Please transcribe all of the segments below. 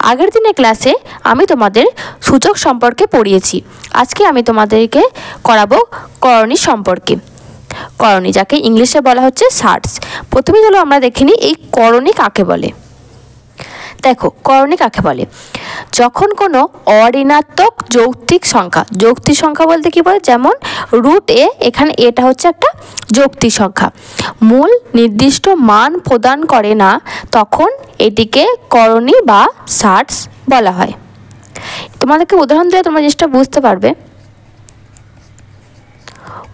আগের দিনের ক্লাসে আমি তোমাদের সূচক সম্পর্কে পড়িয়েছি। আজকে আমি তোমাদেরকে করাবো করণী সম্পর্কে। করণী, যাকে ইংলিশে বলা হচ্ছে সার্টস। প্রথমে চলো আমরা দেখে নিই এই করণী কাকে বলে। দেখো, করণী কাকে বলে? যখন কোনো অঋণাত্মক যৌক্তিক সংখ্যা, যৌক্তিক সংখ্যা বলতে কি বলে, যেমন রুট এ, এখানে এটা হচ্ছে একটা যৌক্তিক সংখ্যা, মূল নির্দিষ্ট মান প্রদান করে না, তখন এটিকে করণী বা সার্টস বলা হয়। তোমাদেরকে উদাহরণ দিলে তোমরা জিনিসটা বুঝতে পারবে।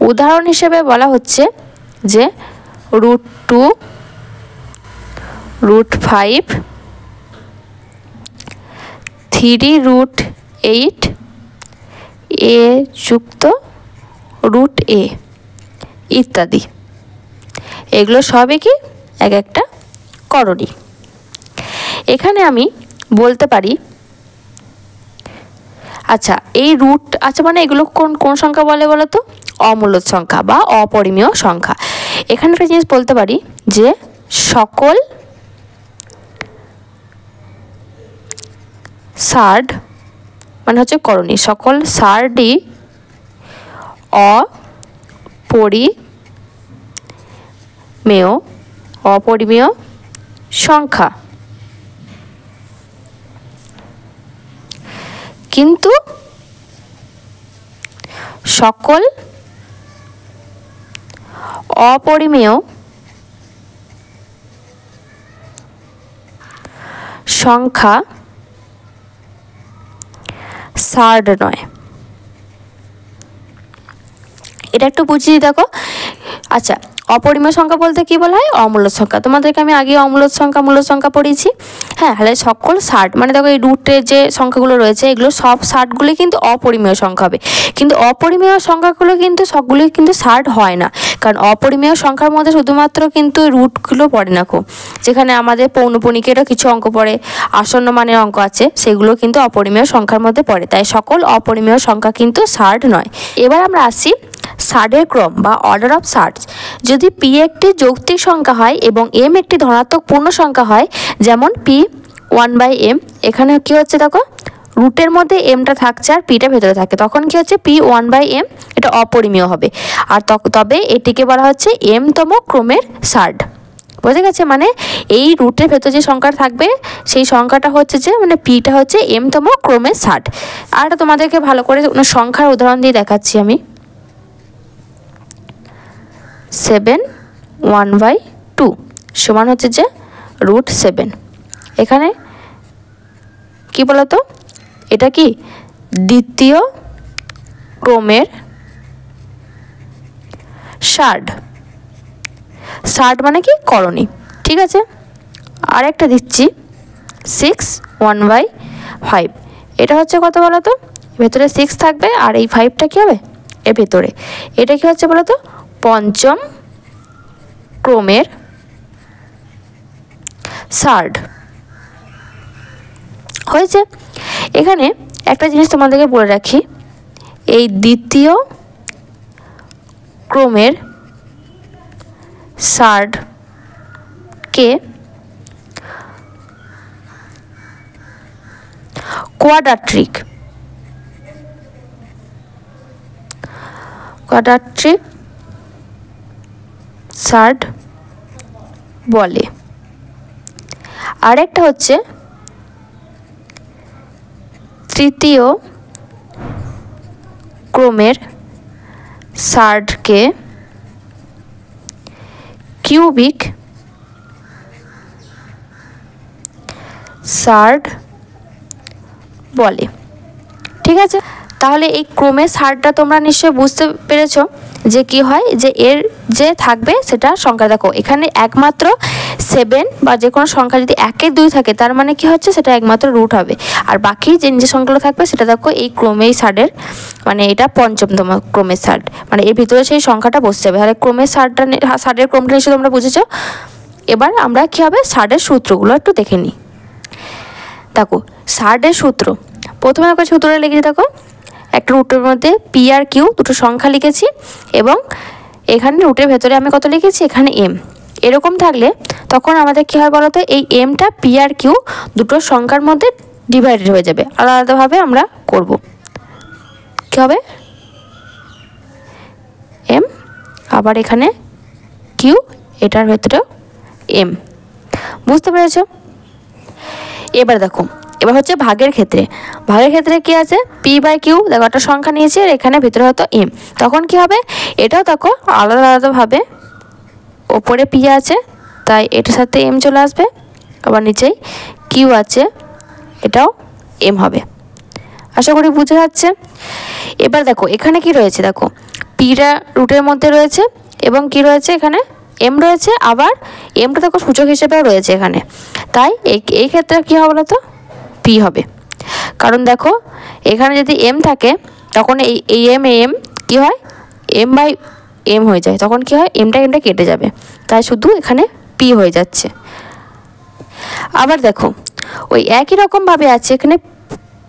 উদাহরণ হিসেবে বলা হচ্ছে যে √2, √5, 3√8 এ যুক্ত √a ইত্যাদি। এগুলো সবই কি এক একটা করণী। এখানে আমি বলতে পারি, আচ্ছা এই মানে এগুলো কোন কোন সংখ্যা বলে বলো তো? অমূলদ সংখ্যা বা অপরিমেয় সংখ্যা। এখানে একটা জিনিস বলতে পারি যে সকল সার্ড মানে হচ্ছে করণী, সকল সার্ডই অপরিমেয় সংখ্যা, কিন্তু সকল অপরিমেয় সংখ্যা সার্ড নয়। এটা একটু বুঝিয়ে দেখো। আচ্ছা, অপরিমেয় সংখ্যা বলতে কি বলা হয়? অমূলদ সংখ্যা। তোমাদেরকে আমি আগে অমূলদ সংখ্যা, মূলদ সংখ্যা পড়িয়েছি। হ্যাঁ, তাহলে সকল সার্ড মানে দেখো এই রুটের যে সংখ্যাগুলো রয়েছে, এগুলো সব সার্ডগুলি কিন্তু অপরিমেয় সংখ্যা হবে, কিন্তু অপরিমেয় সংখ্যাগুলো কিন্তু সবগুলি কিন্তু সার্ড হয় না, কারণ অপরিমেয় সংখ্যার মধ্যে শুধুমাত্র কিন্তু রুটগুলো পড়ে না, যেখানে আমাদের পৌনপুণিকেরও কিছু অঙ্ক পড়ে, আসন্ন মানের অঙ্ক আছে, সেগুলো কিন্তু অপরিমেয় সংখ্যার মধ্যে পড়ে। তাই সকল অপরিমেয় সংখ্যা কিন্তু সার্ড নয়। এবার আমরা আসি সার্ডের ক্রম বা অর্ডার অফ সার্ডস। যদি পি একটি যৌক্তিক সংখ্যা হয় এবং এম একটি ধনাত্মক পূর্ণ সংখ্যা হয়, যেমন পি 1/m, এখানে কি হচ্ছে দেখো, রুটের মধ্যে এমটা থাকছে আর পিটা ভেতরে থাকে, তখন কি হচ্ছে পি 1/m, এটা অপরিমেয় হবে। আর তবে এটিকে বলা হচ্ছে এমতম ক্রমের সার্ড। বুঝে গেছে? মানে এই রুটের ভেতর যে সংখ্যাটা থাকবে সেই সংখ্যাটা হচ্ছে যে মানে পিটা হচ্ছে এমতম ক্রমের সার্ড। আর তোমাদেরকে ভালো করে সংখ্যার উদাহরণ দিয়ে দেখাচ্ছি আমি। 7 1/2 সমান হচ্ছে যে √7। এখানে কি বলতো, এটা কি দ্বিতীয় ক্রমের সার্ড। সার্ড মানে কি? করণী। ঠিক আছে, আর একটা দিচ্ছি 6 1/5। এটা হচ্ছে কত বলতো? ভেতরে 6 থাকবে আর এই 5টা কি হবে এর ভেতরে। এটা কি হচ্ছে বলতো? পঞ্চম ক্রমের সার্ড হয়েছে। এখানে একটা জিনিস তোমাদেরকে বলে রাখি, এই দ্বিতীয় ক্রমের সার্ডকে কোয়াড্রাট্রিক সার্ড বলে। আরেকটা হচ্ছে তৃতীয় ক্রমের সার্ডকে কিউবিক সার্ড বলে। ঠিক আছে, তাহলে এই ক্রমের সার্ডটা তোমরা নিশ্চয়ই বুঝতে পেরেছো যে কি হয়, যে এর যে থাকবে সেটা সংখ্যা। দেখো এখানে একমাত্র 7 বা যে কোনো সংখ্যা যদি 1 2 থাকে, তার মানে কি হচ্ছে সেটা একমাত্র রুট হবে, আর বাকি যে সংখ্যাগুলো থাকবে সেটা দেখো এই ক্রমেই সার্ডের, মানে এটা পঞ্চমতম ক্রমের সার্ড, মানে এর ভিতরে সেই সংখ্যাটা বসে যাবে। তাহলে ক্রমের সার্ডের ক্রমটা নিশ্চয়ই তোমরা বুঝেছো। এবার আমরা কি হবে সার্ডের সূত্রগুলো একটু দেখে নিই। দেখো সার্ডের সূত্র, প্রথমে একটা সূত্রটা লিখে দেখো, একটা রুটের মধ্যে পি আর কিউ দুটো সংখ্যা লিখেছি, এবং এখানে রুটের ভেতরে আমি কত লিখেছি, এখানে এম। এরকম থাকলে তখন আমাদের কী হয় বলো তো, এই এমটা পি আর কিউ দুটো সংখ্যার মধ্যে ডিভাইডেড হয়ে যাবে, আলাদাভাবে আমরা করব। কী হবে এম, আবার এখানে কিউ, এটার ভেতরেও এম। বুঝতে পেরেছ? এবার দেখো, এবার হচ্ছে ভাগের ক্ষেত্রে। ভাগের ক্ষেত্রে কি আছে, পি বাই কিউ, দেখো একটা সংখ্যা নিয়েছি আর এখানে ভিতরে হয়তো এম, তখন কি হবে, এটাও দেখো আলাদা আলাদাভাবে, ওপরে পি আছে তাই এটার সাথে এম চলে আসবে, আবার নিচেই কিউ আছে এটাও এম হবে। আশা করি বুঝে যাচ্ছে। এবার দেখো এখানে কি রয়েছে, দেখো পিটা রুটের মধ্যে রয়েছে এবং কি রয়েছে এখানে এম রয়েছে, আবার এমটা দেখো সূচক হিসেবেও রয়েছে এখানে, তাই এই ক্ষেত্রে কী হবে বলতো, পি হবে। কারণ দেখো এখানে যদি এম থাকে তখন এই এম কী হয়, এম বাই এম হয়ে যায়, তখন কি হয় এমটা কেটে যাবে, তাই শুধু এখানে পি হয়ে যাচ্ছে। আবার দেখো ওই একই রকমভাবে আছে এখানে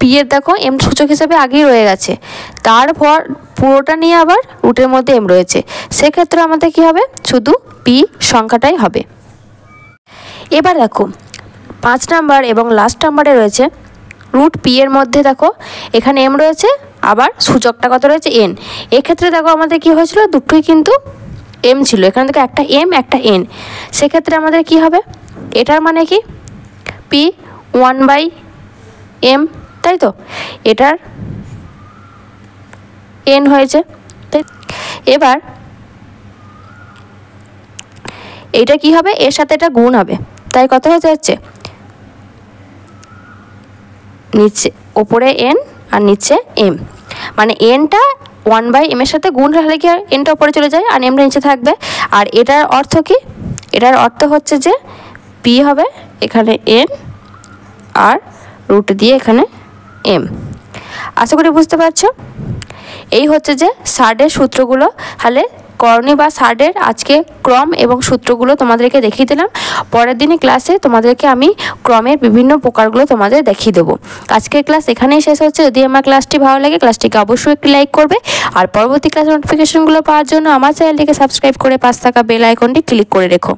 পি এর দেখো এম সূচক হিসেবে আগেই রয়ে গেছে, তারপর পুরোটা নিয়ে আবার রুটের মধ্যে এম রয়েছে, সেক্ষেত্রে আমাদের কি হবে, শুধু পি সংখ্যাটাই হবে। এবার দেখো 5 নাম্বার এবং লাস্ট নাম্বারে রয়েছে রুট পি এর মধ্যে দেখো এখানে এম রয়েছে, আবার সূচকটা কত রয়েছে এন। এক্ষেত্রে দেখো আমাদের কি হয়েছিল, দুটোই কিন্তু এম ছিল, এখানে দেখো একটা এম একটা এন, সেক্ষেত্রে আমাদের কি হবে, এটার মানে কি পি 1/m, তাই তো, এটার এন হয়েছে, তাই। এবার এইটা কি হবে, এর সাথে এটা গুণ হবে, তাই কত হয়ে যাচ্ছে, নিচে ওপরে এন আর নিচে এম, মানে এনটা 1/m এর সাথে গুণ হলে কি আর এনটা ওপরে চলে যায় আর এমটা নিচে থাকবে। আর এটার অর্থ কি, এটার অর্থ হচ্ছে যে পি হবে এখানে এন আর রুট দিয়ে এখানে এম। আশা করি বুঝতে পারছো। এই হচ্ছে যে সার্ডের সূত্রগুলো, তাহলে করণী বা সার্ডের আজকে ক্রম এবং সূত্রগুলো তোমাদেরকে দেখিয়ে দিলাম। পরের দিনে ক্লাসে তোমাদেরকে আমি ক্রমের বিভিন্ন প্রকারগুলো তোমাদের দেখিয়ে দেবো। আজকের ক্লাস এখানেই শেষ হচ্ছে। যদি আমার ক্লাসটি ভালো লাগে ক্লাসটিকে অবশ্যই একটি লাইক করবে, আর পরবর্তী ক্লাস নোটিফিকেশনগুলো পাওয়ার জন্য আমার চ্যানেলটিকে সাবস্ক্রাইব করে পাশে থাকা বেল আইকনটি ক্লিক করে রেখো।